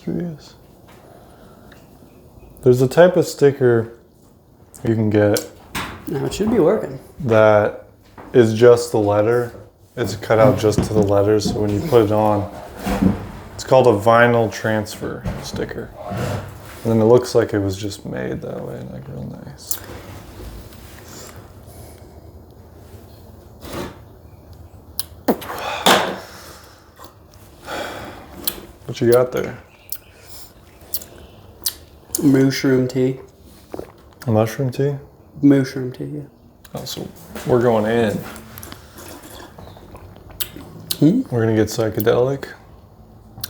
industrious. There's a type of sticker you can get. No, it should be working. That is just the letter. It's cut out just to the letters, so when you put it on, it's called a vinyl transfer sticker. And then it looks like it was just made that way, like real nice. What you got there? Mushroom tea. Mushroom tea? Mushroom tea, yeah. Oh, so we're going in. We're gonna get psychedelic.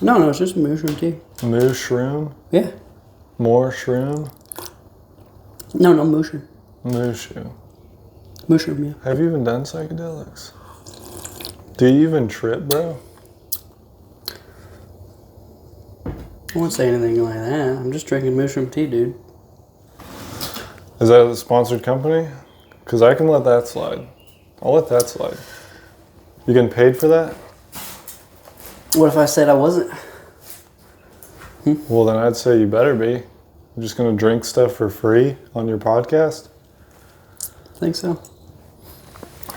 No, it's just mushroom tea. Mushroom? Yeah. More shroom? No, mushroom. Mushroom. Mushroom, yeah. Have you even done psychedelics? Do you even trip, bro? I won't say anything like that. I'm just drinking mushroom tea, dude. Is that a sponsored company? Because I can let that slide. I'll let that slide. You getting paid for that? What if I said I wasn't? Well, then I'd say you better be. You're just going to drink stuff for free on your podcast? I think so.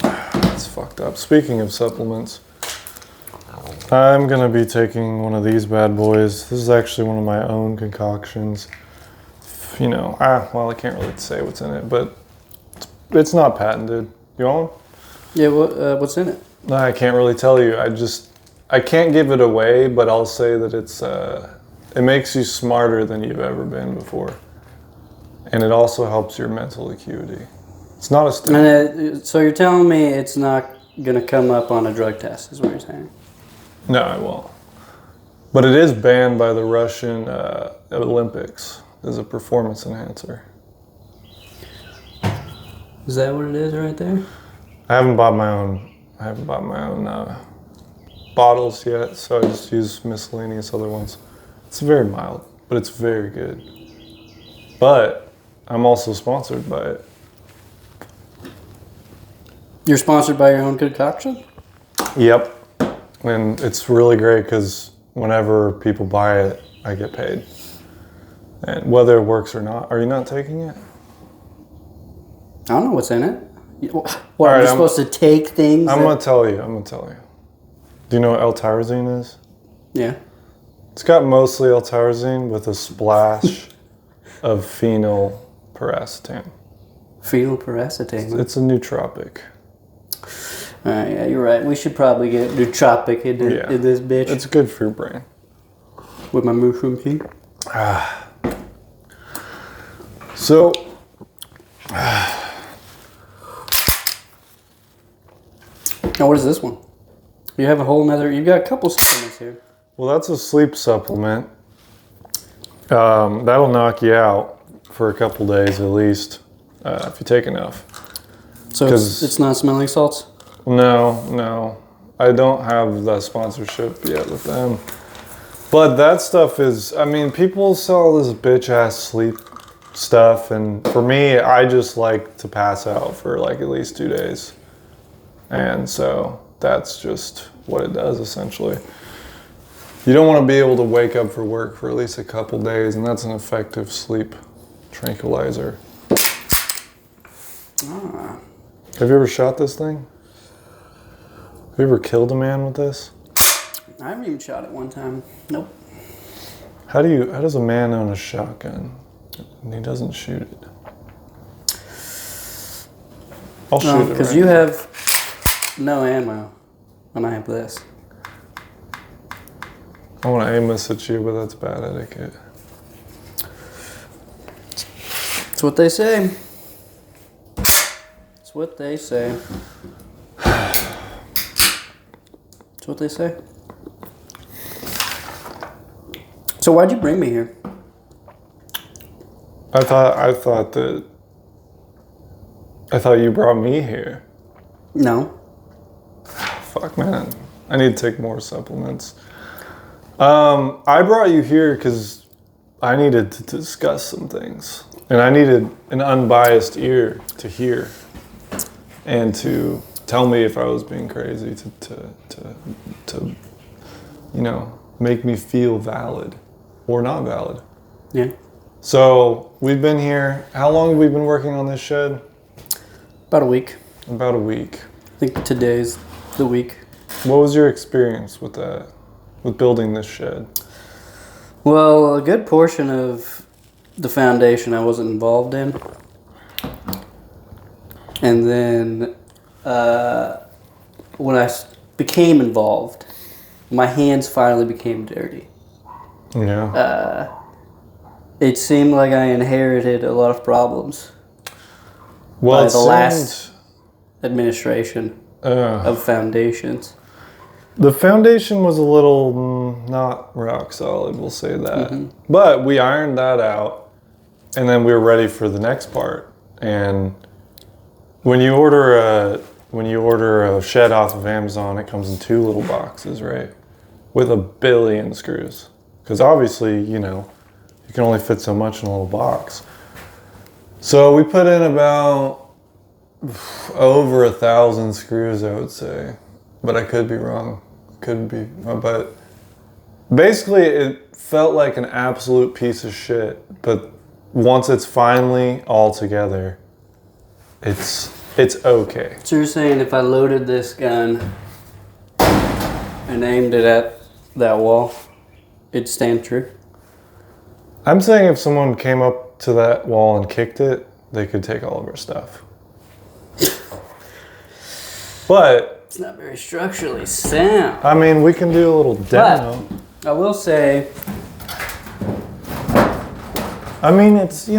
That's fucked up. Speaking of supplements, I'm going to be taking one of these bad boys. This is actually one of my own concoctions. You know, well, I can't really say what's in it, but it's not patented. You want one? Yeah, what's in it? I can't really tell you. I can't give it away, but I'll say that it makes you smarter than you've ever been before. And it also helps your mental acuity. It's not a stimulant. So you're telling me it's not going to come up on a drug test, is what you're saying? No, it won't. But it is banned by the Russian Olympics as a performance enhancer. Is that what it is right there? I haven't bought my own bottles yet, so I just use miscellaneous other ones. It's very mild, but it's very good. But I'm also sponsored by it. You're sponsored by your own concoction? Yep. And it's really great because whenever people buy it, I get paid. And whether it works or not. Are you not taking it? I don't know what's in it. What, right, are you supposed to take things? I'm going to tell you. Do you know what L-tyrosine is? Yeah. It's got mostly L-tyrosine with a splash of phenylpiracetam. Phenylpiracetam. It's a nootropic. All right, yeah, you're right. We should probably get nootropic in this bitch. It's good for your brain. With my mushroom tea. So, now what is this one? You have you've got a couple supplements here. well, that's a sleep supplement. That'll knock you out for a couple days at least, if you take enough. So it's not smelling salts? No. I don't have the sponsorship yet with them. But that stuff is, people sell this bitch ass sleep stuff, and for me, I just like to pass out for like at least 2 days. And so that's just what it does essentially. You don't want to be able to wake up for work for at least a couple days, and that's an effective sleep tranquilizer. Have you ever shot this thing? Have you ever killed a man with this? I haven't even shot it one time. Nope. How does a man own a shotgun and he doesn't shoot it? I'll shoot it. Because you have no ammo, and I have this. I want to aim this at you, but that's bad etiquette. That's what they say. That's what they say. That's what they say. So why'd you bring me here? I thought you brought me here. No. Fuck, man. I need to take more supplements. I brought you here because I needed to discuss some things. And I needed an unbiased ear to hear. And to tell me if I was being crazy, to make me feel valid. or not valid. Yeah. So we've been here. How long have we been working on this shed? About a week. About a week. I think today's the week. What was your experience with that, with building this shed? Well, a good portion of the foundation I wasn't involved in. And then when I became involved, my hands finally became dirty. Yeah. It seemed like I inherited a lot of problems Well, by the last administration of foundations. The foundation was a little not rock solid, we'll say that. Mm-hmm. But we ironed that out, and then we were ready for the next part. And when you order a shed off of Amazon, it comes in 2 little boxes, right? With 1 billion screws. Because obviously, you can only fit so much in a little box. So we put in about over 1,000 screws, I would say. But I could be wrong. But basically it felt like an absolute piece of shit. But once it's finally all together, it's okay. So you're saying if I loaded this gun and aimed it at that wall, it'd stand true? I'm saying if someone came up to that wall and kicked it, they could take all of our stuff. But it's not very structurally sound. I mean, we can do a little demo. But I will say, I mean, it's, it's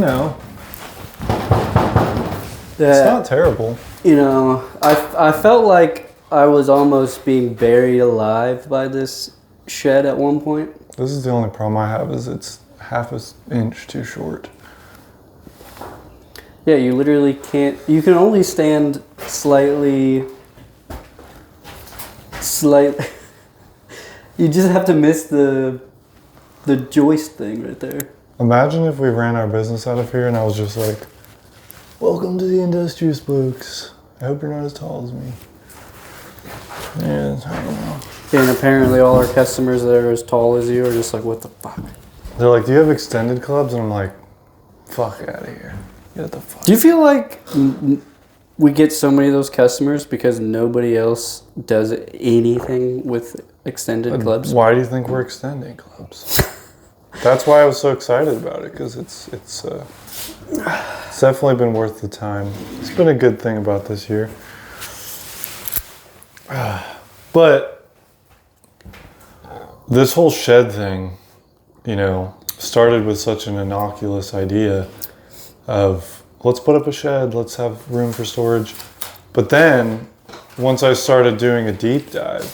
not terrible. I felt like I was almost being buried alive by this shed at one point. This is the only problem I have, is it's half an inch too short. Yeah, you literally can't. You can only stand slightly. You just have to miss the joist thing right there. Imagine if we ran our business out of here and I was just like, "Welcome to the Industrious Blokes. I hope you're not as tall as me." Yeah, I don't know. And apparently all our customers that are as tall as you are just like, what the fuck? They're like, "Do you have extended clubs?" And I'm like, "Fuck out of here. Get the fuck." Do you feel like we get so many of those customers because nobody else does anything with extended clubs? Why do you think we're extending clubs? That's why I was so excited about it, because it's definitely been worth the time. It's been a good thing about this year. But this whole shed thing, started with such an innocuous idea of, let's put up a shed, let's have room for storage. But then, once I started doing a deep dive,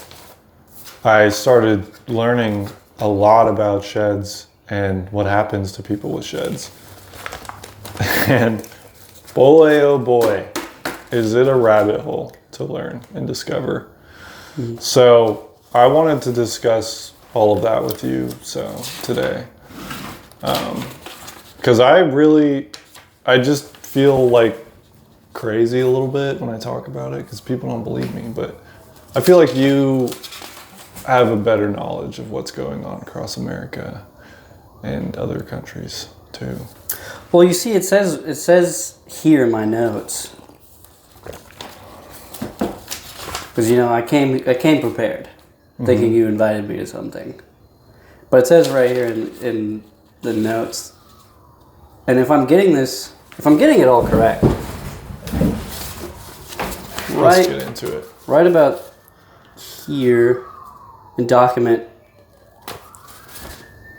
I started learning a lot about sheds and what happens to people with sheds. And boy, oh boy, is it a rabbit hole to learn and discover. Mm-hmm. So I wanted to discuss all of that with you today. Because I just feel like crazy a little bit when I talk about it, because people don't believe me, but I feel like you have a better knowledge of what's going on across America and other countries too. Well, you see, it says here in my notes, because I came prepared, thinking you invited me to something, but it says right here in the notes, and if I'm getting it all correct, let's get into it. Right about here in document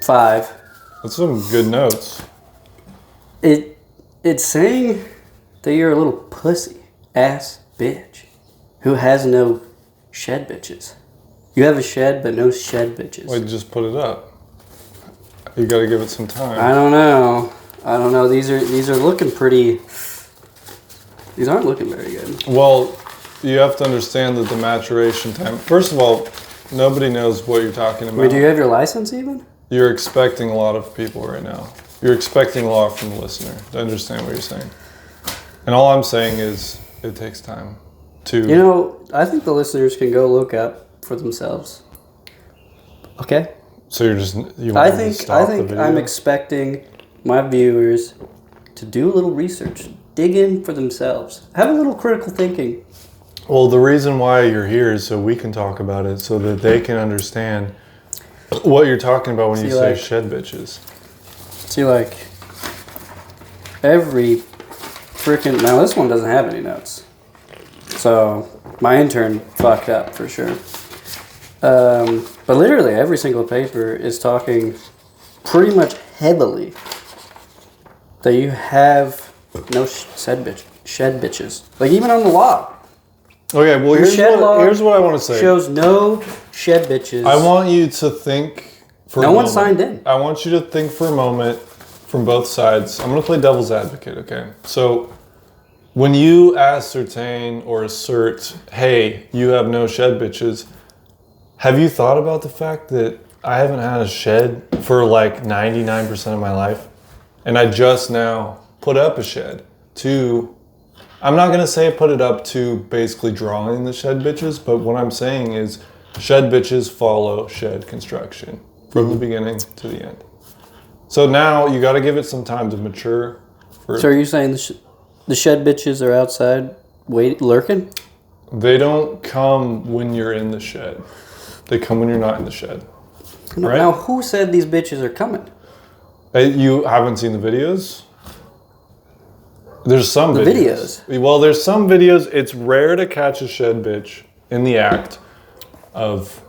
5. That's some good notes. It's saying that you're a little pussy ass bitch who has no shed bitches. You have a shed, but no shed bitches. Wait, just put it up. You got to give it some time. I don't know. These are looking pretty. These aren't looking very good. Well, you have to understand that the maturation time. First of all, nobody knows what you're talking about. Wait, do you have your license even? You're expecting a lot of people right now. You're expecting a lot from the listener to understand what you're saying. And all I'm saying is it takes time to... I think the listeners can go look up for themselves. Okay? So you want I to think stop the video? I'm expecting my viewers to do a little research, dig in for themselves, have a little critical thinking. Well, the reason why you're here is so we can talk about it, so that they can understand what you're talking about when you say shed bitches. See, like, every freaking... Now, this one doesn't have any notes. So, my intern fucked up, for sure. But literally, every single paper is talking pretty much heavily that you have no shed bitches. Like, even on the law. Okay, well, here's what I want to say. Shows no shed bitches. I want you to think for no one signed in. I want you to think for a moment from both sides. I'm going to play devil's advocate, okay? So when you ascertain or assert, hey, you have no shed bitches, have you thought about the fact that I haven't had a shed for like 99% of my life? And I just now put up a shed to... I'm not going to say put it up to basically drawing the shed bitches, but what I'm saying is shed bitches follow shed construction from the beginning to the end. So now you got to give it some time to mature. So are you saying the shed bitches are outside lurking? They don't come when you're in the shed. They come when you're not in the shed. Right? Now, who said these bitches are coming? You haven't seen the videos? There's some videos. Well, there's some videos. It's rare to catch a shed bitch in the act of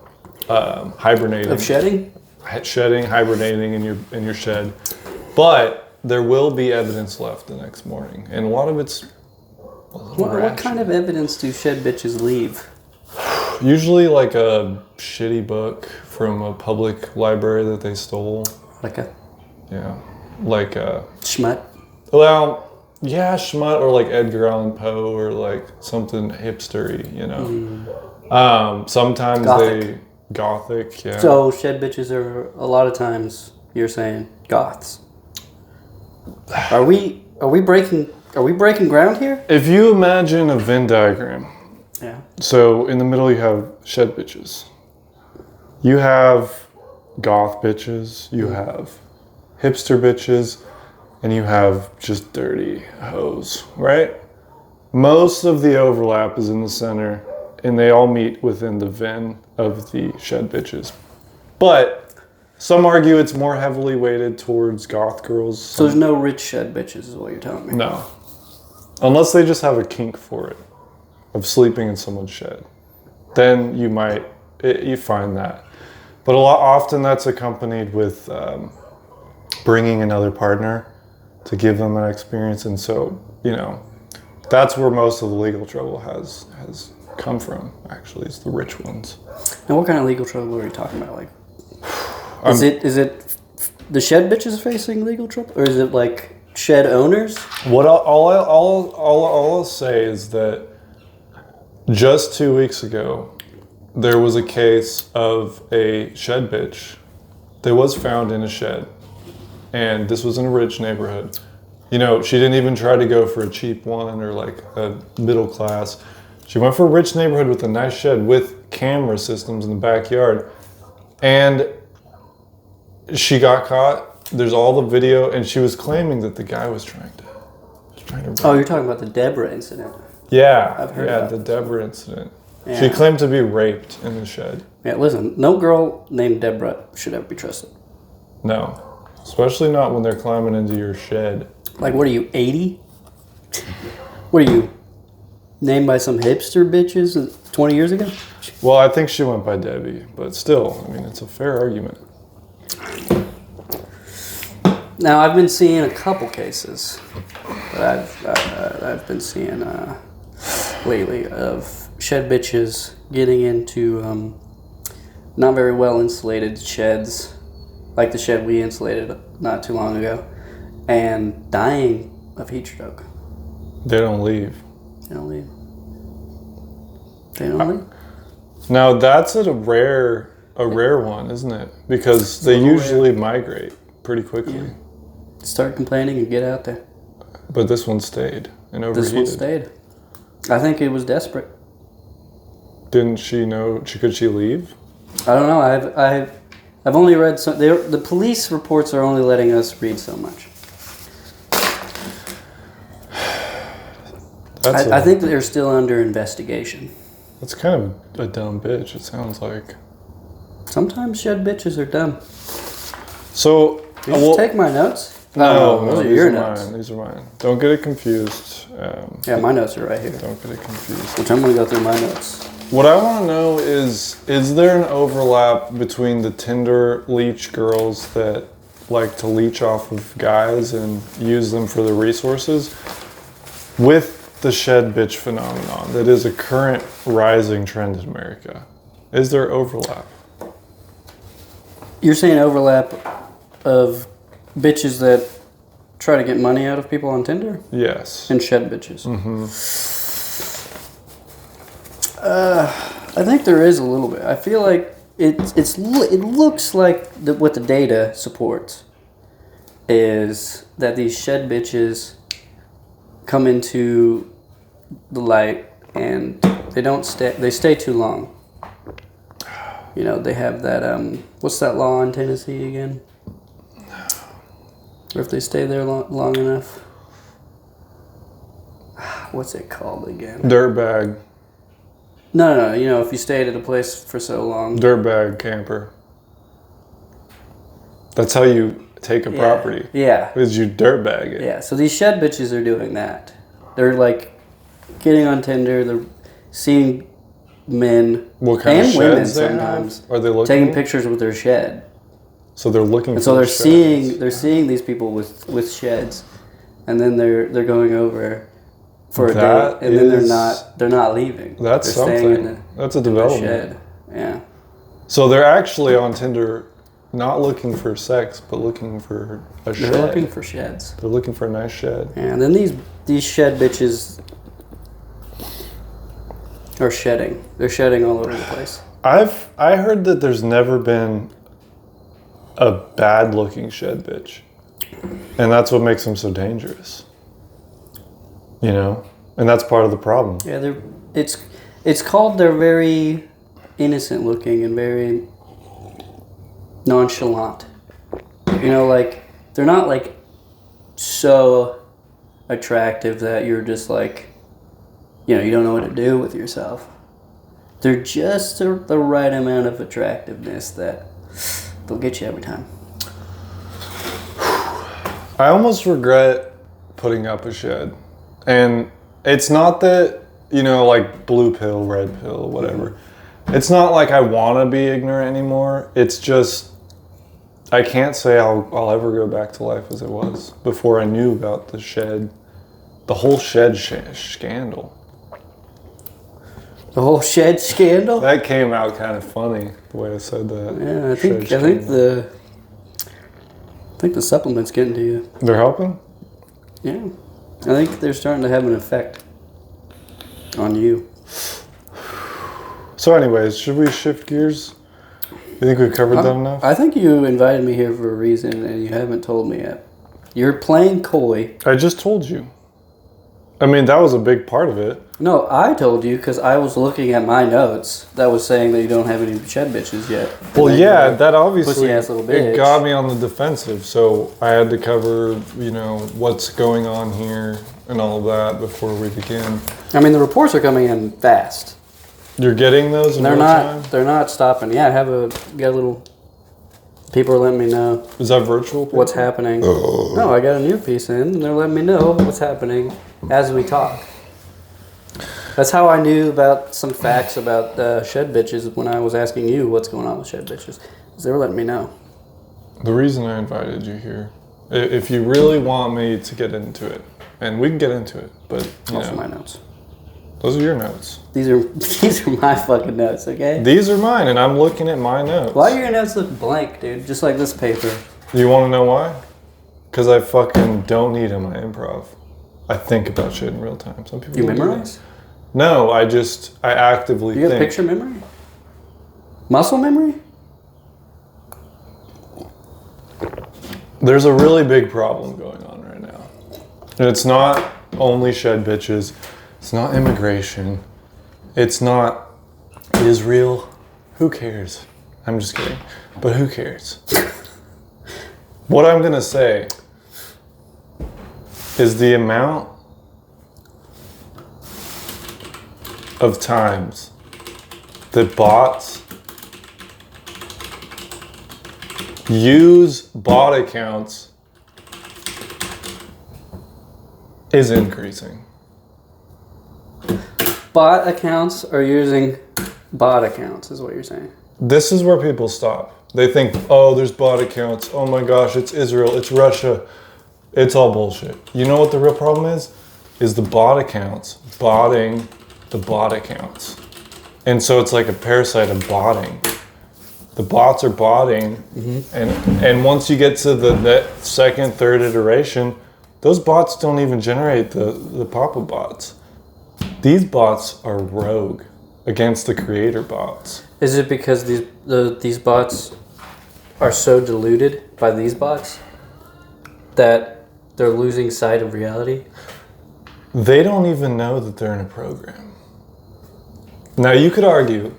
hibernating. Of shedding? Shedding, hibernating in your shed. But there will be evidence left the next morning. And a lot of it's What kind of evidence do shed bitches leave? Usually like a shitty book from a public library that they stole. Like a... Yeah. Like a... Schmut? Well... Yeah, schmut, or like Edgar Allan Poe, or like something hipstery, you know. Sometimes Gothic, yeah. So shed bitches are a lot of times, you're saying, goths. Are we breaking ground here? If you imagine a Venn diagram, yeah. So in the middle you have shed bitches. You have goth bitches, you have hipster bitches, and you have just dirty hoes, right? Most of the overlap is in the center, and they all meet within the Venn of the shed bitches. But some argue it's more heavily weighted towards goth girls. So there's no rich shed bitches is what you're telling me? No. Unless they just have a kink for it, of sleeping in someone's shed. Then you might, you find that. But often that's accompanied with bringing another partner to give them an experience, and so, you know, that's where most of the legal trouble has come from, actually. It's the rich ones. And what kind of legal trouble are you talking about? Like, is it the shed bitches facing legal trouble, or is it like shed owners? What I'll say is that just 2 weeks ago, there was a case of a shed bitch that was found in a shed. And this was in a rich neighborhood. You know, she didn't even try to go for a cheap one or like a middle class. She went for a rich neighborhood with a nice shed with camera systems in the backyard. And she got caught. There's all the video, and she was claiming that the guy was trying to Oh, you're talking about the Deborah incident. Yeah, I've heard about the Deborah incident. Yeah. She claimed to be raped in the shed. Yeah, listen, no girl named Deborah should ever be trusted. No. Especially not when they're climbing into your shed. Like, what are you, 80? What are you, named by some hipster bitches 20 years ago? Well, I think she went by Debbie, but still, I mean, it's a fair argument. Now, I've been seeing a couple cases that I've been seeing lately of shed bitches getting into not very well insulated sheds, like the shed we insulated not too long ago, and dying of heat stroke. They don't leave. They don't leave. They don't leave. Now that's a rare one, isn't it? Because they usually migrate pretty quickly. Yeah. Start complaining and get out there. But this one stayed and overheated. This one stayed. I think it was Didn't she know? Could she leave? I don't know. I've I've only read some. The police reports are only letting us read so much. I think they're still under investigation. That's kind of a dumb bitch, it sounds like. Sometimes shed bitches are dumb. So, Did you take my notes? No, those are your notes. Mine. These are mine. Don't get it confused. Yeah, my notes are right here. Don't get it confused. Which I'm going to go through my notes. What I want to know is there an overlap between the Tinder leech girls that like to leech off of guys and use them for the resources with the shed bitch phenomenon that is a current rising trend in America? Is there overlap? You're saying overlap of bitches that try to get money out of people on Tinder? Yes. And shed bitches? Mm-hmm. I think there is a little bit. I feel like it looks like what the data supports is that these shed bitches come into the light and they stay too long. You know, they have that what's that law in Tennessee again? Or if they stay there long enough, what's it called again? Dirtbag. No, you know, if you stayed at a place for so long. Dirtbag camper. That's how you take a property. Yeah. Is you dirtbag it. Yeah, so these shed bitches are doing that. They're like getting on Tinder, they're seeing men what kind and of women sheds they sometimes have? Are they looking? taking pictures with their shed. So they're looking And for so they're sheds. seeing these people with sheds, and then they're going over for a That date, and then they're not leaving. That's they're staying something. That's a development. Shed. Yeah. So they're actually on Tinder, not looking for sex, but looking for a shed. They're looking for sheds. They're looking for a nice shed. Yeah, and then these shed bitches are shedding. They're shedding all over the place. I heard that there's never been a bad looking shed bitch. And that's what makes them so dangerous. You know? And that's part of the problem. Yeah, it's called they're very innocent looking and very nonchalant. You know, like they're not like so attractive that you're just like, you know, you don't know what to do with yourself. They're just the right amount of attractiveness that they'll get you every time. I almost regret putting up a shed. And it's not that, you know, like blue pill, red pill, whatever. It's not like I want to be ignorant anymore. It's just, I can't say I'll ever go back to life as it was before I knew about the shed, the whole shed scandal. The whole shed scandal? That came out kind of funny, the way I said that. Yeah, I think the supplement's getting to you. They're helping? Yeah. I think they're starting to have an effect on you. So anyways, should we shift gears? You think we've covered that enough? I think you invited me here for a reason and you haven't told me yet. You're playing coy. I just told you. I mean, that was a big part of it. No, I told you because I was looking at my notes that was saying that you don't have any shed bitches yet. Well, yeah, that obviously pussy-ass little bitch. It got me on the defensive, so I had to cover, you know, what's going on here and all of that before we begin. I mean, the reports are coming in fast. You're getting those in real time? They're not stopping. Yeah, got a little. People are letting me know. Is that virtual? People? What's happening? Oh. No, I got a new piece in, and they're letting me know what's happening as we talk. That's how I knew about some facts about shed bitches when I was asking you what's going on with shed bitches. Because they were letting me know. The reason I invited you here, if you really want me to get into it, and we can get into it, but Those are my notes. Those are your notes. These are my fucking notes, okay? These are mine, and I'm looking at my notes. Why do your notes look blank, dude? Just like this paper. You want to know why? Because I fucking don't need them. I improv. I think about shit in real time. Some people You memorize? No, I actively think. You have picture memory? Muscle memory? There's a really big problem going on right now. And it's not only shed bitches. It's not immigration. It's not Israel. Who cares? I'm just kidding. But who cares? What I'm going to say is the amount of times that bots use bot accounts is increasing. Bot accounts are using bot accounts, is what you're saying. This is where people stop. They think, oh, there's bot accounts. Oh my gosh, it's Israel, it's Russia. It's all bullshit. You know what the real problem is? Is the bot accounts botting the bot accounts. And so it's like a parasite of botting. The bots are botting, and once you get to the second, third iteration, those bots don't even generate the pop-up bots. These bots are rogue against the creator bots. Is it because these bots are so diluted by these bots that they're losing sight of reality? They don't even know that they're in a program. Now you could argue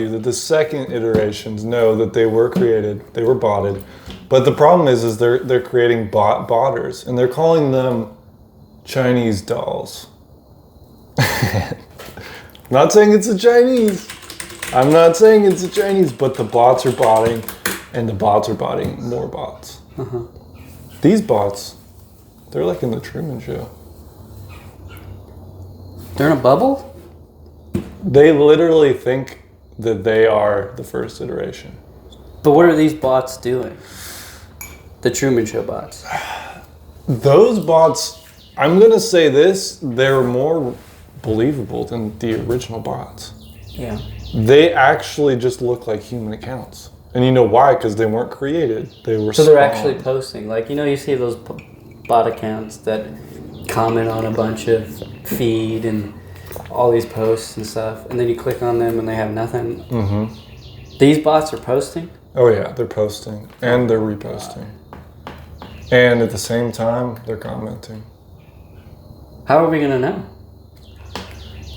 that the second iterations know that they were created, they were botted, but the problem is they're creating botters, and they're calling them Chinese dolls. Not saying it's a Chinese. I'm not saying it's a Chinese, but the bots are botting, and the bots are botting more bots. Uh-huh. These bots, they're like in the Truman Show. They're in a bubble? They literally think that they are the first iteration. But what are these bots doing? The Truman Show bots. Those bots, I'm going to say this, they're more believable than the original bots. Yeah. They actually just look like human accounts. And you know why? Because they weren't created. They were So they're spawned. actually posting. Like, you see those bot accounts that comment on a bunch of feed and all these posts and stuff, and then you click on them and they have nothing. Mm-hmm. These bots are posting? Oh yeah, they're posting and they're reposting. And at the same time, they're commenting. How are we going to know?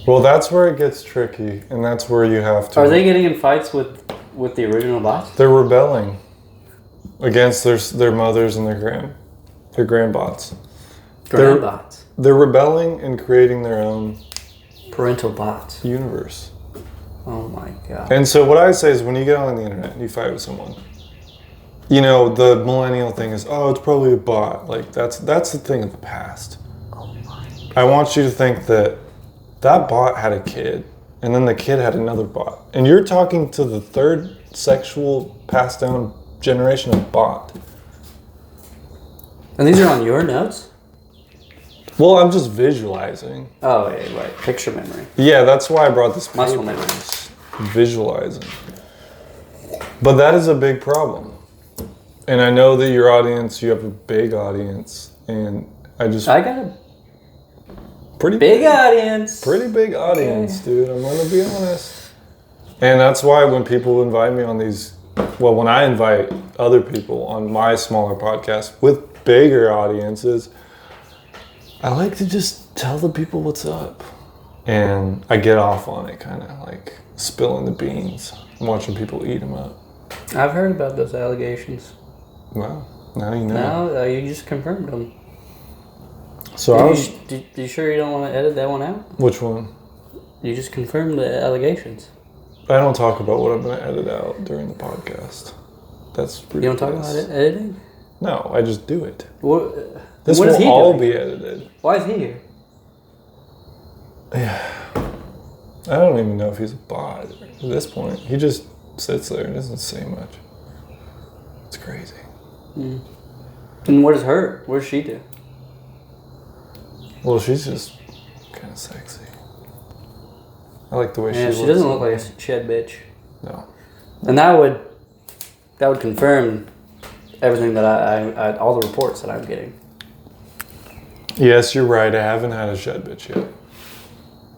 Well, that's where it gets tricky, and that's where you have to... Are they getting in fights with the original bots? They're rebelling against their mothers and their grandbots. Grandbots? They're rebelling and creating their own... Parental bots. Universe. Oh my god. And so what I say is when you get on the internet and you fight with someone, the millennial thing is, oh, it's probably a bot. Like, that's the thing of the past. Oh my god. I want you to think that bot had a kid, and then the kid had another bot. And you're talking to the third sexual passed down generation of bot. And these are on your notes? Well, I'm just visualizing. Oh, yeah, right. Picture memory. Yeah, that's why I brought this Muscle paper. memory. Visualizing. But that is a big problem. And I know that your audience, you have a big audience, and I got a pretty big audience. Pretty big audience, dude. I'm gonna be honest. And that's why when people invite me on these, when I invite other people on my smaller podcast with bigger audiences, I like to just tell the people what's up. And I get off on it, kind of like spilling the beans and watching people eat them up. I've heard about those allegations. Well, now you know. Now you just confirmed them. So you sure you don't want to edit that one out? Which one? You just confirmed the allegations. I don't talk about what I'm going to edit out during the podcast. That's ridiculous. You don't talk about editing? No, I just do it. This will all be edited. Why is he here? Yeah. I don't even know if he's a bot at this point. He just sits there and doesn't say much. It's crazy. Mm. And what is her? What does she do? Well, she's just kind of sexy. I like the way she looks. She doesn't look like a shed bitch. No. And that would confirm everything that I all the reports that I'm getting. Yes, you're right. I haven't had a shed bitch yet.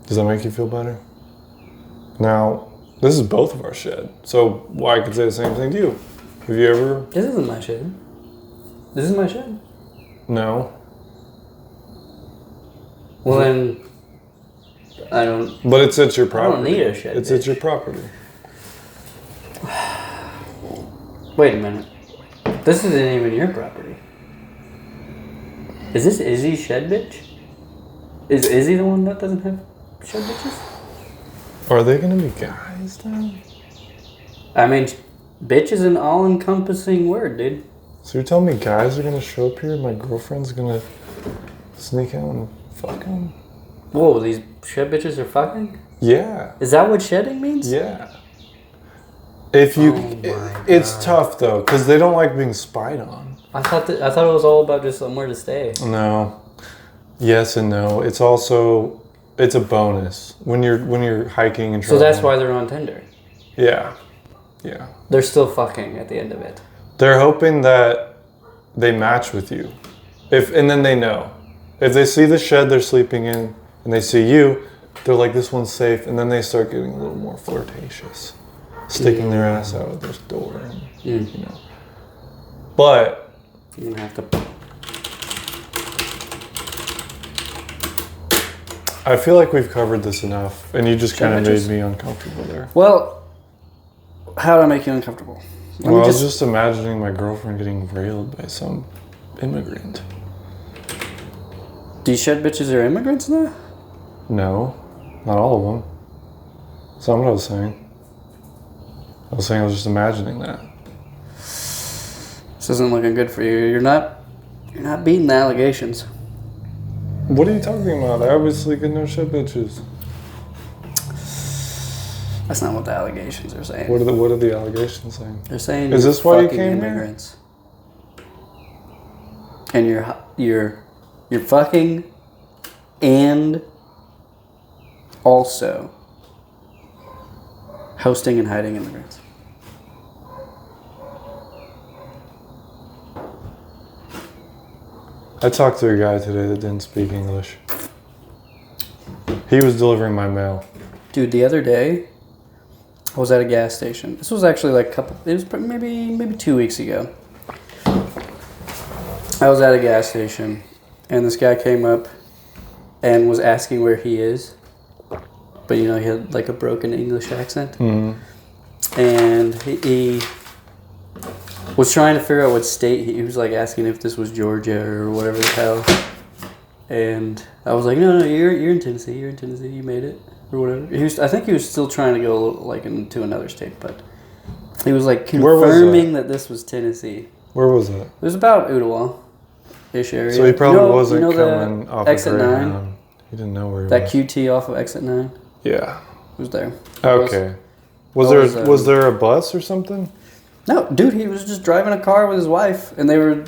Does that make you feel better? Now, this is both of our shed, so I could say the same thing to you. Have you ever? This isn't my shed. This is my shed. No. Well then, I don't. But it's at your property. I don't need a shed. It's bitch. at your property. Wait a minute. This isn't even your property. Is this Izzy's shed bitch? Is Izzy the one that doesn't have shed bitches? Are they gonna be guys then? I mean, bitch is an all-encompassing word, dude. So you're telling me guys are gonna show up here and my girlfriend's gonna sneak out and fuck them? Whoa, these shed bitches are fucking? Yeah. Is that what shedding means? Yeah. If you, it's tough though, because they don't like being spied on. I thought it was all about just somewhere to stay. No. Yes and no. It's also, it's a bonus when you're hiking and traveling. So that's why they're on Tinder. Yeah. Yeah. They're still fucking at the end of it. They're hoping that they match with you. And then they know. If they see the shed they're sleeping in and they see you, they're like, this one's safe, and then they start getting a little more flirtatious. Sticking their ass out of this door and you know. But you're gonna have to. I feel like we've covered this enough, and you just kind of made me uncomfortable there. Well, how did I make you uncomfortable? I was just imagining my girlfriend getting railed by some immigrant. Do you shed bitches are immigrants now? No, not all of them. That's not what I was saying. I was just imagining that. This isn't looking good for you. You're not beating the allegations. What are you talking about? I obviously get no shit bitches. That's not what the allegations are saying. What are the allegations saying? They're saying is this why you came immigrants. Here? And you're fucking and also hosting and hiding immigrants. I talked to a guy today that didn't speak English. He was delivering my mail. Dude, the other day, I was at a gas station. This was actually like it was maybe 2 weeks ago. I was at a gas station, and this guy came up and was asking where he is. But, you know, he had like a broken English accent. Mm-hmm. And he was trying to figure out what state. He was like asking if this was Georgia or whatever the hell. And I was like, no, you're in Tennessee. You're in Tennessee. You made it. Or whatever. I think he was still trying to go like into another state. But he was like confirming that this was Tennessee. Where was it? It was about Ottawa-ish area. So he probably wasn't coming off exit of 9. He didn't know where he that was. That QT off of exit 9. Yeah. It was there. Okay. Was there a bus or something? No, dude, he was just driving a car with his wife, and they were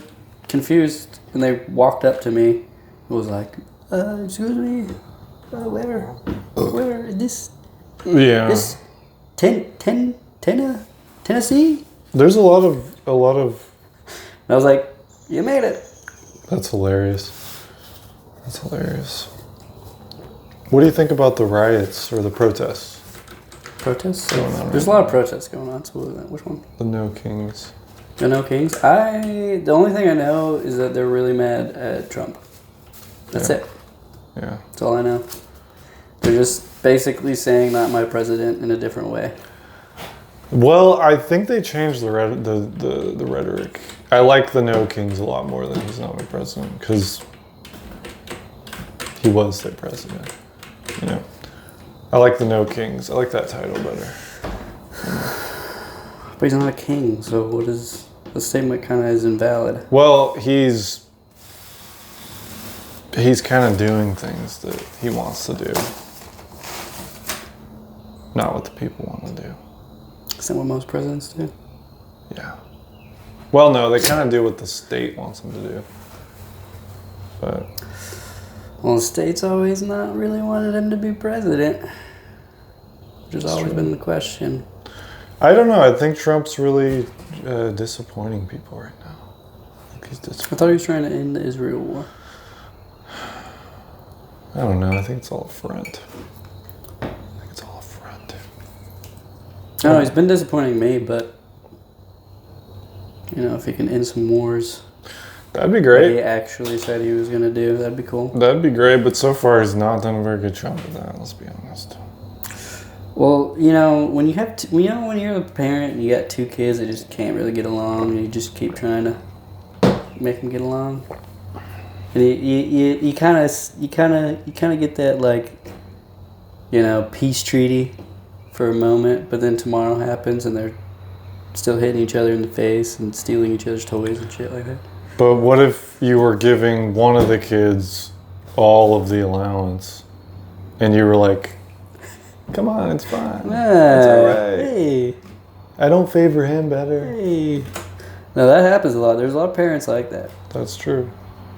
confused, and they walked up to me and was like, excuse me, where is this? Yeah. This Tennessee? There's a lot of. And I was like, you made it. That's hilarious. What do you think about the riots or the protests? Protests? There's a lot of protests going on. So which one? The No Kings. The No Kings? The only thing I know is that they're really mad at Trump. That's it. Yeah. That's all I know. They're just basically saying not my president in a different way. Well, I think they changed the rhetoric. I like the No Kings a lot more than he's not my president, because he was their president. You know, I like the No Kings. I like that title better. But he's not a king, so what is the statement? Kind of is invalid. Well, he's kind of doing things that he wants to do, not what the people want to do. Is that what most presidents do? Yeah. Well, no, they kind of do what the state wants them to do. But. Well, the state's always not really wanted him to be president, which has always been the question. I don't know. I think Trump's really disappointing people right now. I thought he was trying to end the Israel war. I don't know. I think it's all a front. No, he's been disappointing me, but you know, if he can end some wars, that'd be great. He actually said he was gonna do. That'd be cool. That'd be great, but so far he's not done a very good job with that. Let's be honest. Well, you know, when you have, when you're a parent and you got 2 kids that just can't really get along, and you just keep trying to make them get along, and you kind of get that, like, you know, peace treaty for a moment, but then tomorrow happens and they're still hitting each other in the face and stealing each other's toys and shit like that. But what if you were giving one of the kids all of the allowance, and you were like, come on, it's fine. It's all right. Hey. I don't favor him better. Hey. No, that happens a lot. There's a lot of parents like that. That's true.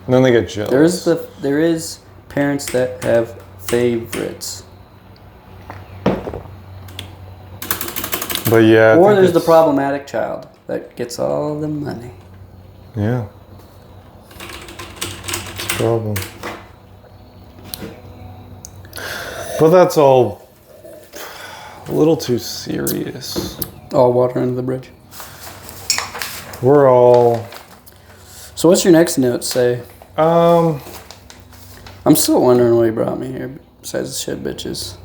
And then they get jealous. There is parents that have favorites. But yeah. Or there's the problematic child that gets all the money. Yeah. It's a problem. But that's all a little too serious. All water under the bridge. We're all... So what's your next note say? I'm still wondering why you brought me here, besides the shit bitches.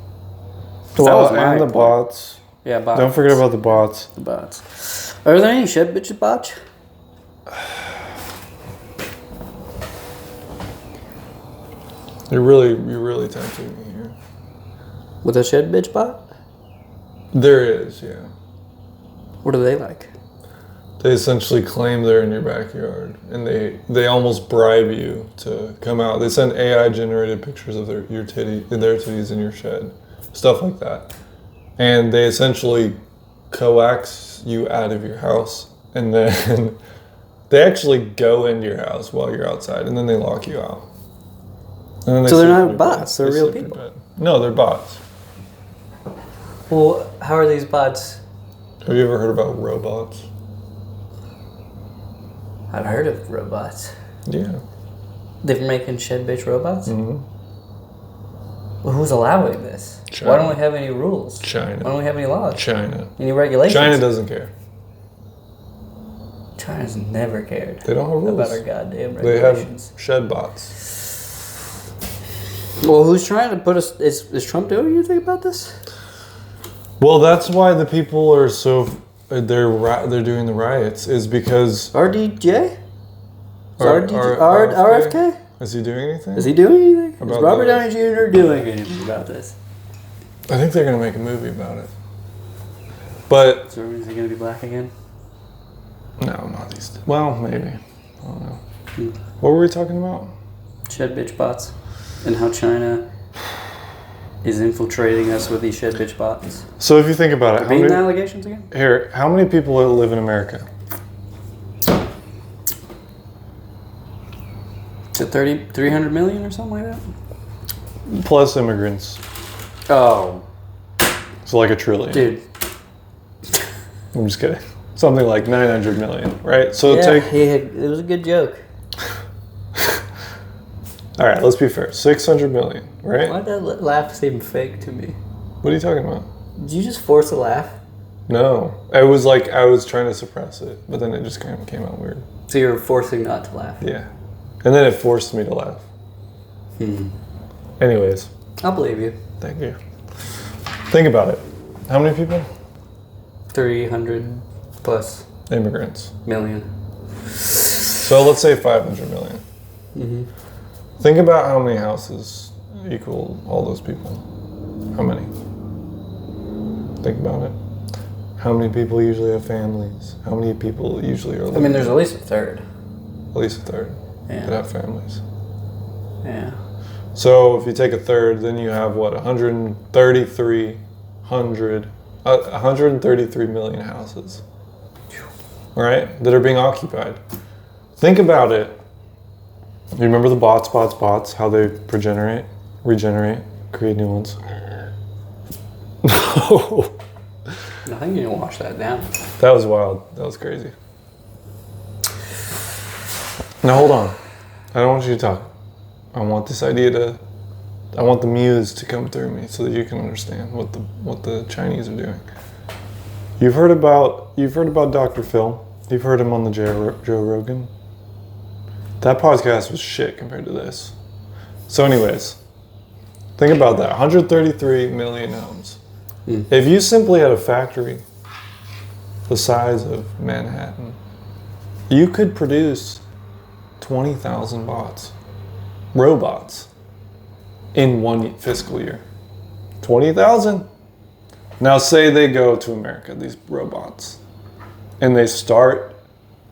Well, and the bots. Yeah, bots. Don't forget about the bots. The bots. Are there any shit bitches bots? You're really tempting me here. With a shed bitch bot? There is, yeah. What are they like? They essentially claim they're in your backyard, and they almost bribe you to come out. They send AI generated pictures of their titties in your shed, stuff like that, and they essentially coax you out of your house, and then they actually go into your house while you're outside, and then they lock you out. And then so they're not bots; they're real people. No, they're bots. Well, how are these bots? Have you ever heard about robots? I've heard of robots. Yeah. They're making shed bitch robots? Mm-hmm. Well, who's allowing this? China. Why don't we have any rules? China. Why don't we have any laws? China. Any regulations? China doesn't care. China's never cared. They don't have rules. About our goddamn regulations. They have shed bots. Well, who's trying to put us... Is Trump doing anything about this? Well, that's why the people are so... They're doing the riots, is because... RDJ? RFK? Is he doing anything? Is he doing anything? Is Robert Downey Jr. doing anything about this? I think they're going to make a movie about it. But... So is he going to be black again? No, not these days. Well, maybe. I don't know. What were we talking about? Shed bitch bots. And how China is infiltrating us with these shed bitch bots. So if you think about it... Repeat the allegations again? Here, how many people live in America? Is it 300 million or something like that? Plus immigrants. Oh. So like a trillion. Dude. I'm just kidding. Something like 900 million, right? So yeah, it was a good joke. All right, let's be fair. 600 million, right? Why'd that laugh seem fake to me? What are you talking about? Did you just force a laugh? No. It was like I was trying to suppress it, but then it just kind of came out weird. So you were forcing not to laugh? Yeah. And then it forced me to laugh. Anyways. I'll believe you. Thank you. Think about it. How many people? 300 plus. Immigrants. Million. So let's say 500 million. Mm-hmm. Think about how many houses equal all those people. How many? Think about it. How many people usually have families? How many people usually are living? I mean, there's at least a third. At least a third that have families. Yeah. So if you take a third, then you have what, 133 million houses, right? That are being occupied. Think about it. You remember the bots, how they regenerate, create new ones? No. I think you need to wash that down. That was wild. That was crazy. Now hold on. I don't want you to talk. I want the muse to come through me so that you can understand what the Chinese are doing. You've heard about Dr. Phil. You've heard him on the Joe Rogan. That podcast was shit compared to this. So anyways, think about that. 133 million homes. If you simply had a factory the size of Manhattan, you could produce 20,000 robots, in one fiscal year. 20,000. Now say they go to America, these robots, and they start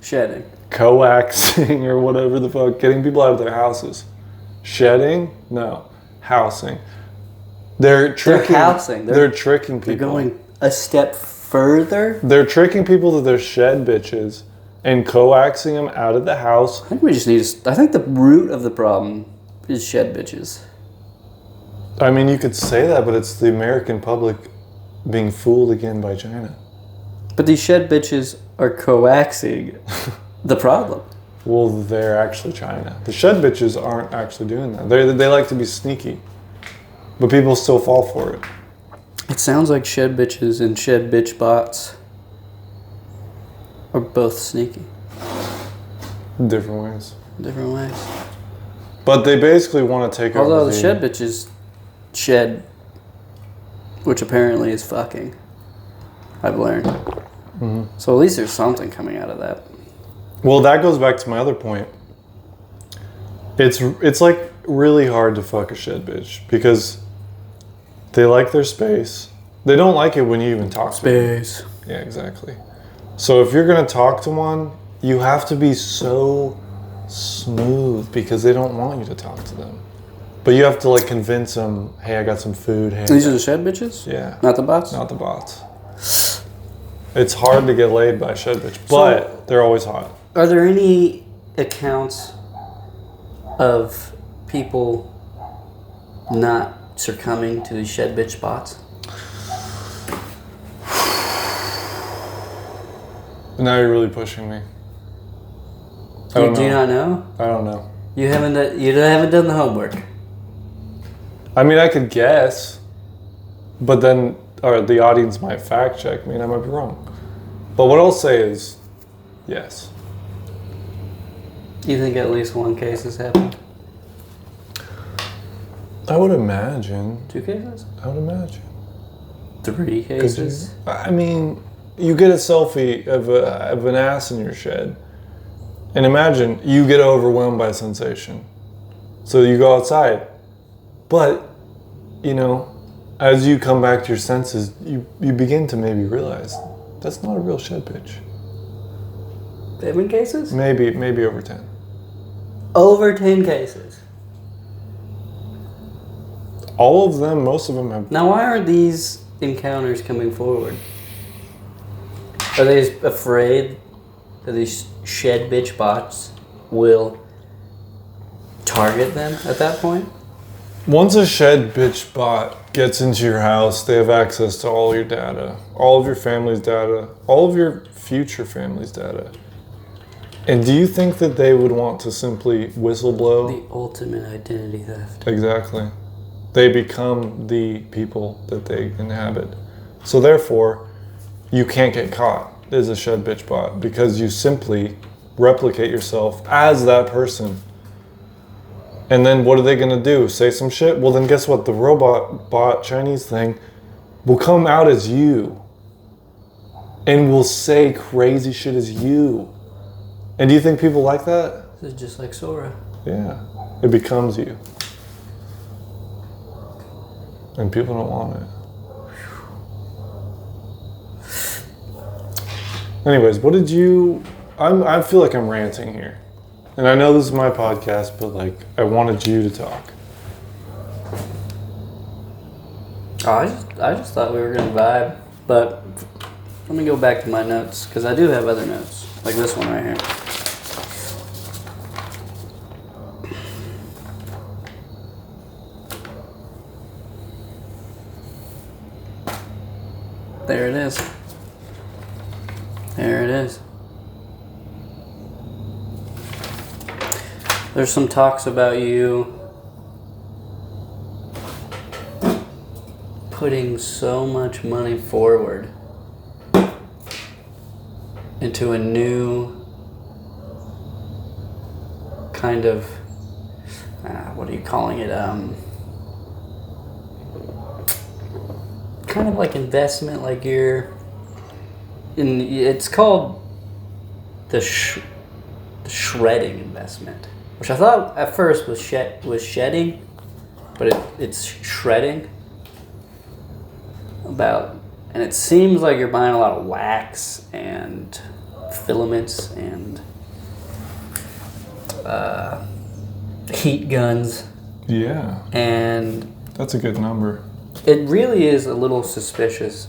shedding, coaxing or whatever the fuck, getting people out of their houses. Shedding? No. Housing. They're tricking. They're housing. They're tricking people. They're going a step further. They're tricking people that they're shed bitches and coaxing them out of the house. I think we just need to. I think the root of the problem is shed bitches. I mean, you could say that, but it's the American public being fooled again by China. But these shed bitches are coaxing the problem. Well, they're actually China. The shed bitches aren't actually doing that. They like to be sneaky, but people still fall for it. It sounds like shed bitches and shed bitch bots are both sneaky. Different ways. Different ways. But they basically want to take over. Although the shed bitches shed, which apparently is fucking, I've learned. Mm-hmm. So at least there's something coming out of that. Well, that goes back to my other point. It's like really hard to fuck a shed bitch because they like their space. They don't like it when you even talk to them. Space. Yeah, exactly. So if you're going to talk to one, you have to be so smooth because they don't want you to talk to them. But you have to like convince them, hey, I got some food. Hey, these are the shed bitches? Yeah. Not the bots? Not the bots. It's hard to get laid by a shed bitch, but they're always hot. Are there any accounts of people not succumbing to these shed bitch bots? Now you're really pushing me. Do you not know? I don't know. You haven't done the homework. I mean, I could guess, but then the audience might fact check me and I might be wrong. But what I'll say is, yes. You think at least one case has happened? I would imagine. 2 cases? I would imagine. 3 cases? I mean, you get a selfie of an ass in your shed, and imagine you get overwhelmed by sensation. So you go outside. But, you know, as you come back to your senses, you begin to maybe realize that's not a real shed bitch. 7 cases? Maybe over 10. Over 10 cases. All of them, most of them have. Now, why aren't these encounters coming forward? Are they afraid that these shed bitch bots will target them at that point? Once a shed bitch bot gets into your house, they have access to all your data, all of your family's data, all of your future family's data. And do you think that they would want to simply whistleblow? The ultimate identity theft. Exactly. They become the people that they inhabit. So therefore, you can't get caught as a shed bitch bot because you simply replicate yourself as that person. And then what are they gonna do? Say some shit? Well, then guess what? The robot bot Chinese thing will come out as you and will say crazy shit as you. And do you think people like that? This is just like Sora. Yeah. It becomes you. And people don't want it. Anyways, what did you... I feel like I'm ranting here. And I know this is my podcast, but like, I wanted you to talk. Oh, I just thought we were going to vibe. But let me go back to my notes, because I do have other notes. Like this one right here. There it is. There it is. There's some talks about you putting so much money forward into a new kind of, what are you calling it? kind of like investment, like it's called the shredding investment, which I thought at first was shedding, but it's shredding. And it seems like you're buying a lot of wax and filaments and heat guns. Yeah. And that's a good number. It really is a little suspicious.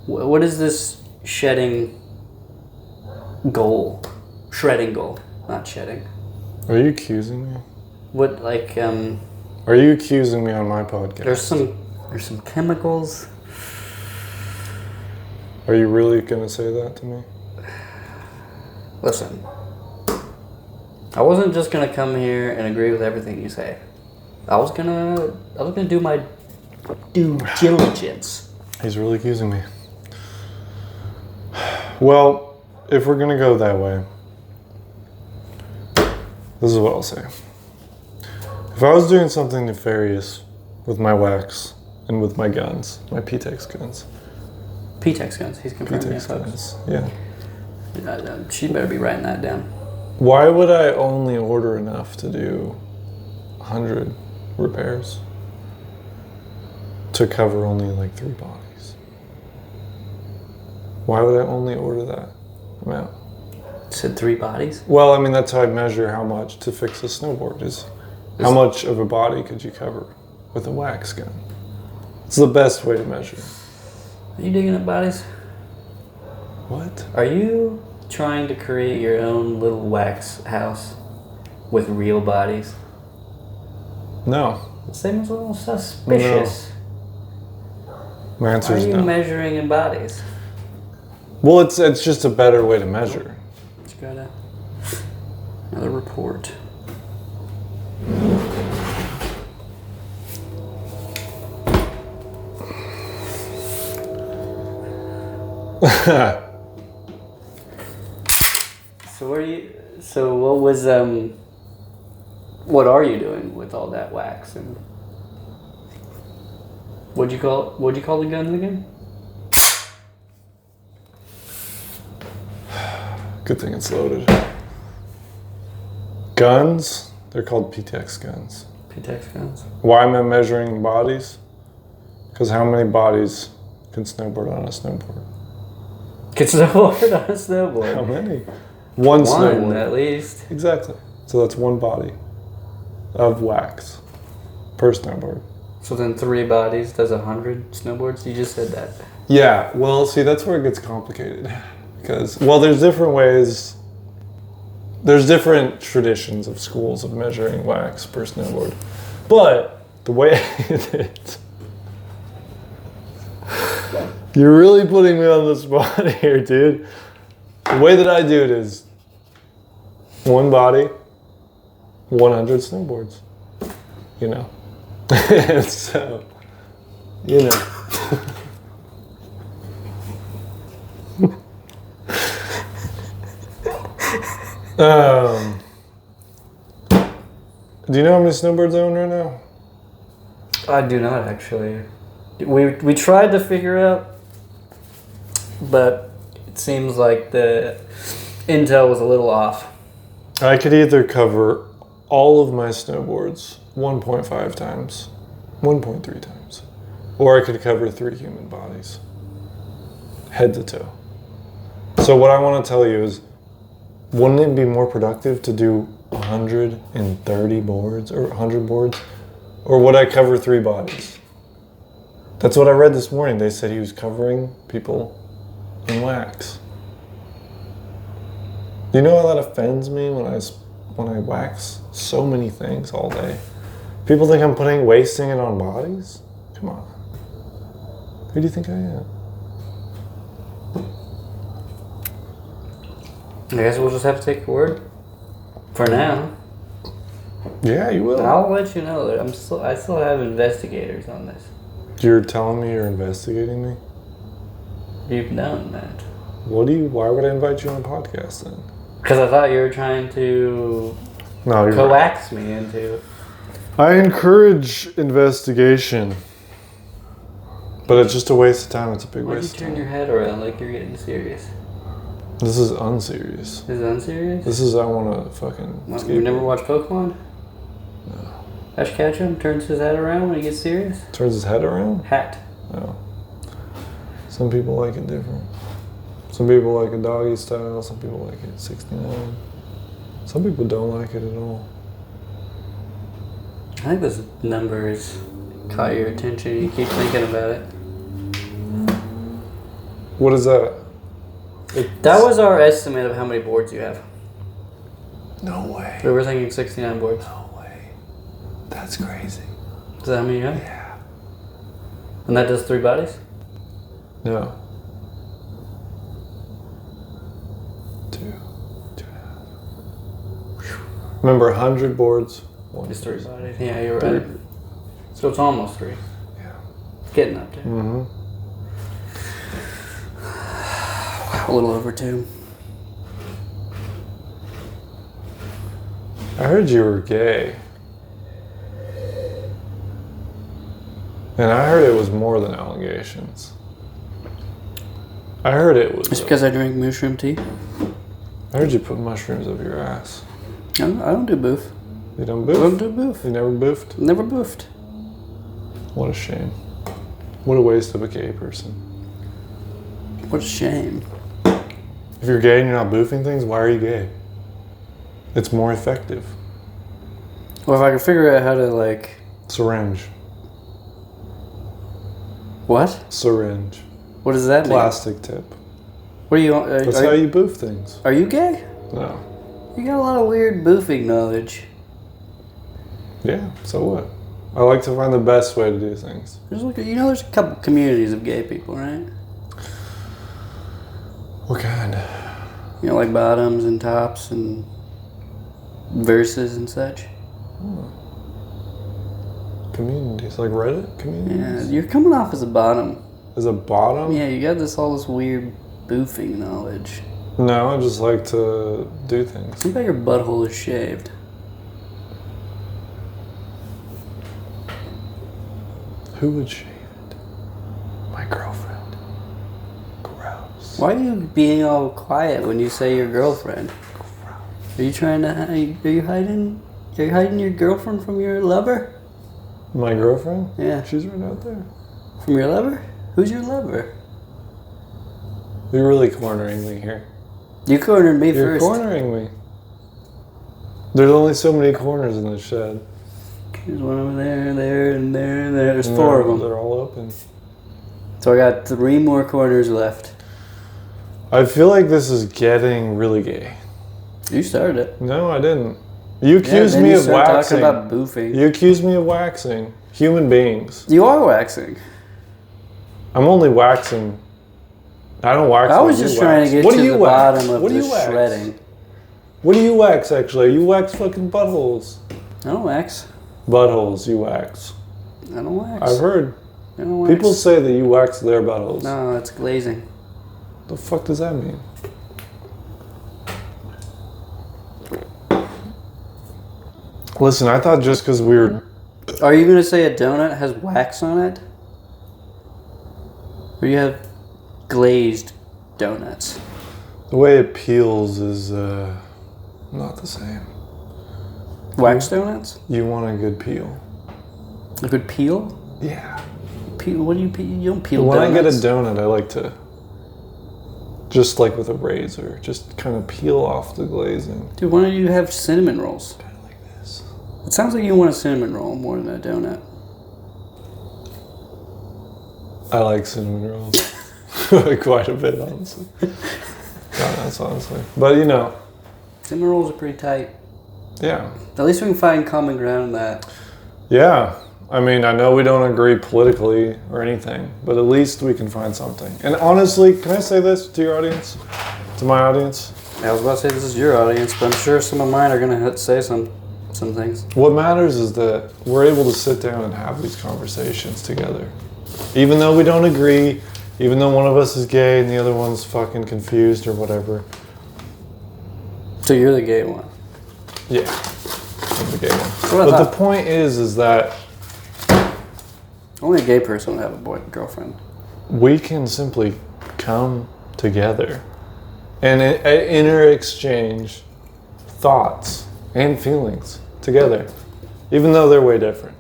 What is this shredding goal, not shedding? Are you accusing me? What, like, Are you accusing me on my podcast? There's some chemicals. Are you really gonna say that to me? Listen, I wasn't just gonna come here and agree with everything you say. I was gonna do my due diligence. He's really accusing me. Well, if we're gonna go that way, this is what I'll say. If I was doing something nefarious with my wax and with my guns, my P-Tex guns. P-Tex guns, he's confirming P-Tex guns, yeah. She better be writing that down. Why would I only order enough to do 100 repairs? To cover only like 3 bodies? Why would I only order that amount? You said 3 bodies? Well, I mean, that's how I measure how much to fix a snowboard is. How much of a body could you cover with a wax gun? It's the best way to measure. Are you digging up bodies? What? Are you trying to create your own little wax house with real bodies? No. It seems a little suspicious. No. My answer is no. Are you measuring in bodies? Well, it's just a better way to measure. Let's go to another report. What are you doing with all that wax? And what'd you call the guns again? Good thing it's loaded. Guns, they're called P-Tex guns. P-Tex guns. Why am I measuring bodies? Because how many bodies can snowboard on a snowboard? Can snowboard on a snowboard? How many? One snowboard. At least. Exactly. So that's 1 body of wax per snowboard. So then 3 bodies does 100 snowboards? You just said that. Yeah, well, see, that's where it gets complicated. Because, well, there's different ways. There's different traditions of schools of measuring wax per snowboard. But the way it is, you're really putting me on the spot here, dude. The way that I do it is 1 body, 100 snowboards. You know. So, you know. Do you know how many snowboards I own right now? I do not, actually. We tried to figure out, but it seems like the intel was a little off. I could either cover all of my snowboards 1.5 times, 1.3 times, or I could cover 3 human bodies, head to toe. So what I want to tell you is, wouldn't it be more productive to do 130 boards or 100 boards? Or would I cover 3 bodies? That's what I read this morning. They said he was covering people in wax. You know how that offends me when I wax so many things all day? People think I'm wasting it on bodies? Come on. Who do you think I am? I guess we'll just have to take your word for now. Yeah, you will. I'll let you know that I still have investigators on this. You're telling me you're investigating me? You've known that. Why would I invite you on a podcast then? Because I thought you were trying to coax me into. I encourage investigation. But it's just a waste of time. It's a big Why'd you waste of turn time. your head around like you're getting serious? This is unserious. Is it unserious? This is I want to fucking. You never watched Pokemon? No. Ash Ketchum turns his head around when he gets serious? Turns his head around? Hat. No. Some people like it different. Some people like a doggy style. Some people like it 69. Some people don't like it at all. I think this number has caught your attention. You keep thinking about it. What is that? That was our estimate of how many boards you have. No way. We were thinking 69 boards. No way. That's crazy. Is that how many you have? Yeah. And that does 3 bodies? No. 2.5. Remember, 100 boards. It's 3 bodies. Yeah, you're right. So it's almost 3. Yeah. Getting up there. Mm-hmm. A little over 2. I heard you were gay. And I heard it was more than allegations. I heard it was... It's because I drink mushroom tea. I heard you put mushrooms up your ass. I don't do boof. You don't I boof? don't do boof. You never boofed? Never boofed. What a shame. What a waste of a gay person. What a shame. If you're gay and you're not boofing things, why are you gay? It's more effective. Well, if I could figure out how to, like... Syringe. What? Syringe. What does that mean? Plastic tip. What are you... That's how you boof things. Are you gay? No. You got a lot of weird boofing knowledge. Yeah, so what? I like to find the best way to do things. There's there's a couple communities of gay people, right? What kind? You know, like bottoms and tops and verses and such. Communities, like Reddit communities? Yeah, you're coming off as a bottom. As a bottom? Yeah, you got all this weird boofing knowledge. No, I just like to do things. I bet your butthole is shaved. Who would shave it? My girlfriend. Gross. Why are you being all quiet when you say your girlfriend? Are you trying to? Are you hiding? Are you hiding your girlfriend from your lover? My girlfriend? Yeah. She's right out there. From your lover? Who's your lover? You're really cornering me here. You cornered me You're first. cornering me. There's only so many corners in this shed. There's one over there, there, and there, and there. There's 4 of them. They're all open. So I got 3 more corners left. I feel like this is getting really gay. You started it. No, I didn't. You accused me of waxing. Talking about boofing. You accused me of waxing. Human beings. You are waxing. I'm only waxing. I don't wax. I was just trying to get to the bottom of the shredding. What do you wax, actually? You wax fucking buttholes. I don't wax. Buttholes, you wax. I don't wax. I've heard. I don't wax. People say that you wax their buttholes. No, it's glazing. The fuck does that mean? Listen, I thought just because we were... Are you going to say a donut has wax on it? Or you have glazed donuts? The way it peels is not the same. Wax donuts? You want a good peel. A good peel? Yeah. Peel? What do you peel? You don't peel When donuts. I get a donut, I like to, just like with a razor, just kind of peel off the glazing. Dude, why don't you have cinnamon rolls? Kind of like this. It sounds like you want a cinnamon roll more than a donut. I like cinnamon rolls. Quite a bit, honestly. Donuts, honestly. But, you know. Cinnamon rolls are pretty tight. Yeah. At least we can find common ground in that. Yeah. I mean, I know we don't agree politically or anything, but at least we can find something. And honestly, can I say this to your audience? To my audience? I was about to say this is your audience, but I'm sure some of mine are going to say some things. What matters is that we're able to sit down and have these conversations together. Even though we don't agree, even though one of us is gay and the other one's fucking confused or whatever. So you're the gay one? Yeah, I'm the gay one. But the point is that Only a gay person would have a girlfriend. We can simply come together and interexchange thoughts and feelings together, even though they're way different.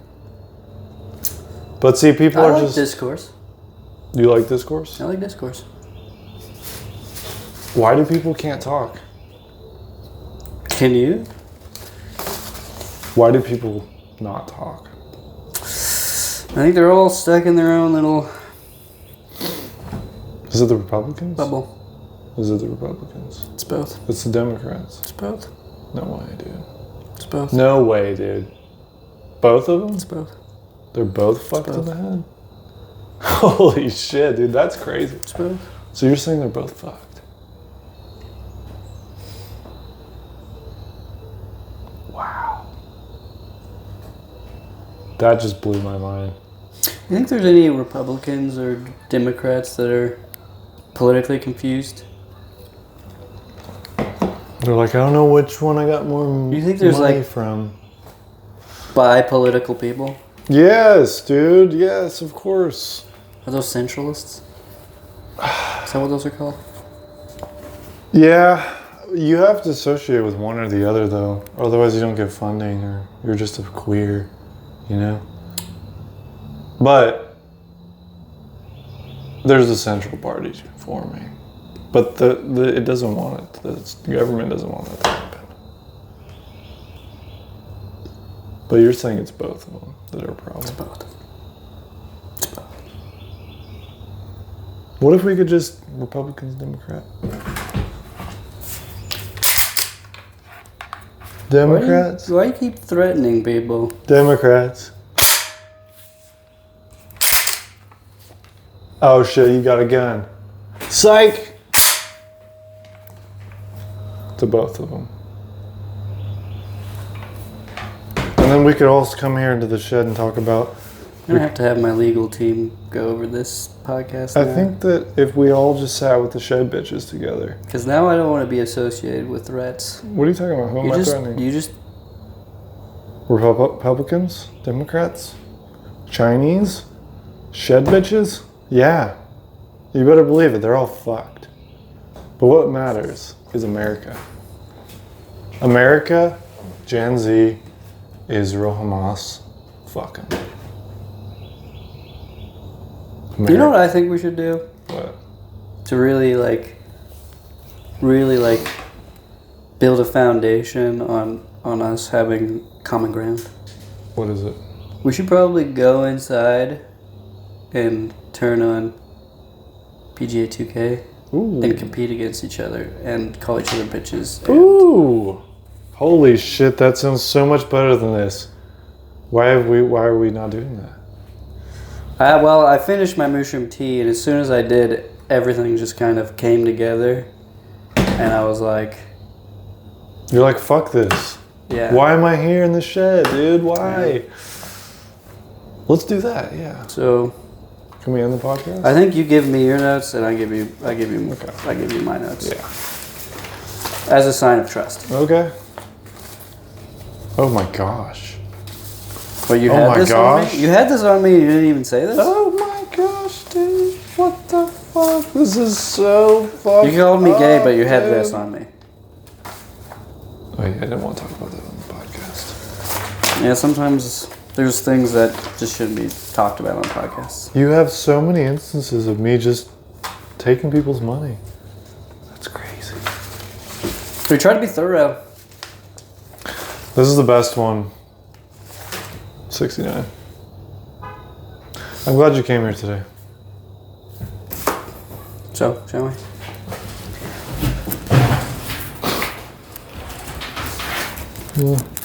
But see, people I are like just... discourse. You like discourse? I like discourse. Why do people can't talk? Can you? Why do people not talk? I think they're all stuck in their own little Is it the Republicans? bubble. Is it the Republicans? It's both. It's the Democrats. It's both. No way, dude. It's both. No way, dude. Both of them? It's both. They're both fucked in both. the head? Holy shit, dude. That's crazy. It's both. So you're saying they're both fucked? Wow. That just blew my mind. You think there's any Republicans or Democrats that are politically confused? They're like, I don't know which one I got more You think there's money like from. By political people? Yes, dude. Yes, of course. Are those centralists? Is that what those are called? Yeah, you have to associate with one or the other, though. Otherwise, you don't get funding, or you're just a queer, you know? But there's a central party for me. But it doesn't want it. The government doesn't want that to happen. But you're saying it's both of them that are a problem. It's both. It's both. What if we could just Republicans, Democrat? Democrats? Why do you keep threatening people? Democrats. Oh shit, you got a gun. Psych! To both of them. And then we could all come here into the shed and talk about... I'm going to have to have my legal team go over this podcast I now. think that if we all just sat with the shed bitches together... Because now I don't want to be associated with threats. What are you talking about? Who am I threatening? You just... Republicans? Democrats? Chinese? Shed bitches? Yeah. You better believe it. They're all fucked. But what matters is America. America, Gen Z, Israel, Hamas, fuck 'em. You know what I think we should do? What? To really build a foundation on us having common ground. What is it? We should probably go inside and turn on PGA 2K Ooh. and compete against each other and call each other bitches. And Ooh. Holy shit, that sounds so much better than this. Why are we not doing that? I finished my mushroom tea, and as soon as I did, everything just kind of came together, and I was like... You're like, fuck this. Yeah. Why am I here in the shed, dude? Why? Yeah. Let's do that, yeah. So... Can we end the podcast? I think you give me your notes, and I give you my notes. Yeah. As a sign of trust. Okay. Oh my gosh. But you Oh had my this gosh. on me? You had this on me and you didn't even say this? Oh my gosh, dude. What the fuck? This is so fucked You called me gay, but you had dude. this on me. Oh yeah, I didn't want to talk about that on the podcast. Yeah, sometimes there's things that just shouldn't be talked about on podcasts. You have so many instances of me just taking people's money. That's crazy. We try to be thorough. This is the best one. 69. I'm glad you came here today. So, shall we? Yeah.